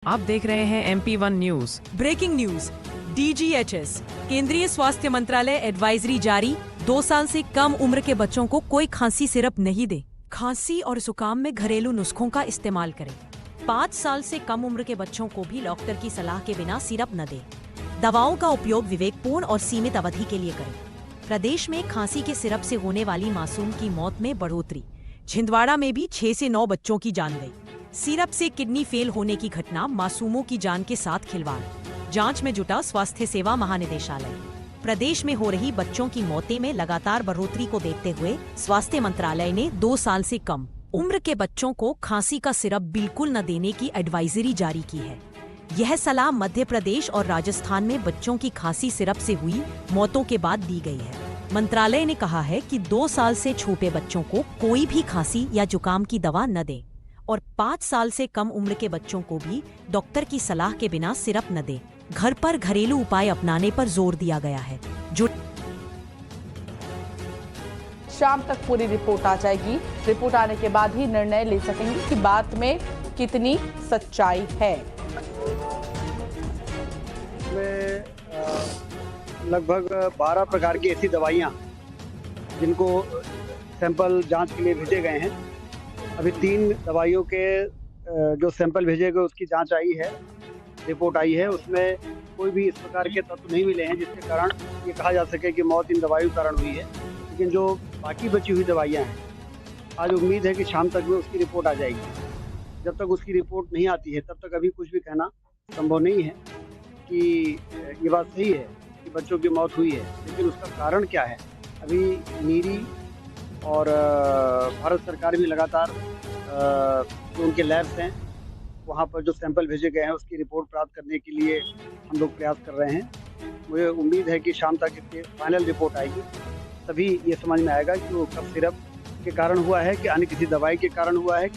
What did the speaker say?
आप देख रहे हैं MP1 news. Breaking news. DGHS केंद्रीय स्वास्थ्य मंत्रालय एडवाइजरी जारी। 2 साल से कम उम्र के बच्चों को कोई खांसी सिरप नहीं दे। खांसी और जुकाम में घरेलू नुस्खों का इस्तेमाल करें। 5 साल से कम उम्र के बच्चों को भी डॉक्टर की सलाह के बिना सिरप न दे। दवाओं का उपयोग विवेकपूर्ण और सीमित अवधि के लिए करें। प्रदेश में खांसी के सिरप से होने वाली मासूम की मौत में बढ़ोतरी। छिंदवाड़ा में भी 6 से 9 बच्चों की जान गई। सिरप से किडनी फेल होने की घटना, मासूमों की जान के साथ खिलवाड़। जांच में जुटा स्वास्थ्य सेवा महानिदेशालय। प्रदेश में हो रही बच्चों की मौतें में लगातार बढ़ोतरी को देखते हुए स्वास्थ्य मंत्रालय ने 2 साल से कम उम्र के बच्चों को खांसी का सिरप बिल्कुल न देने की एडवाइजरी जारी की है। यह सलाह मध्य प्रदेश और राजस्थान में बच्चों की खांसी सिरप से हुई मौतों के बाद दी गई है। मंत्रालय ने कहा है कि 2 साल से छोटे बच्चों को कोई भी खांसी या जुकाम की दवा न दें और 5 साल से कम उम्र के बच्चों को भी डॉक्टर की सलाह के बिना सिरप न दें। घर पर घरेलू उपाय अपनाने पर जोर दिया गया है। जो शाम तक पूरी रिपोर्ट आ जाएगी। रिपोर्ट आने के बाद ही निर्णय ले सकेंगे कि बात में कितनी सच्चाई है। में लगभग 12 प्रकार की ऐसी दवाइयाँ जिनको सैंपल जांच के लिए भेजे गए हैं। अभी 3 दवाइयों के जो सैंपल भेजे गए उसकी जांच आई है, रिपोर्ट आई है। उसमें कोई भी इस प्रकार के तत्व नहीं मिले हैं जिसके कारण ये कहा जा सके कि मौत इन दवाइयों के कारण हुई है। लेकिन जो बाकी बची हुई दवाइयाँ हैं, आज उम्मीद है कि शाम तक में उसकी रिपोर्ट आ जाएगी। जब तक उसकी रिपोर्ट नहीं आती है तब तक अभी कुछ भी कहना संभव नहीं है कि ये बात सही है कि बच्चों की मौत हुई है। लेकिन उसका कारण क्या है, अभी नीरी और भारत सरकार भी लगातार जो उनके लैब्स हैं वहाँ पर जो सैंपल भेजे गए हैं उसकी रिपोर्ट प्राप्त करने के लिए हम लोग प्रयास कर रहे हैं। मुझे उम्मीद है कि शाम तक इसकी फाइनल रिपोर्ट आएगी, तभी ये समझ में आएगा कि वो कफ सिरप के कारण हुआ है कि अन्य किसी दवाई के कारण हुआ है।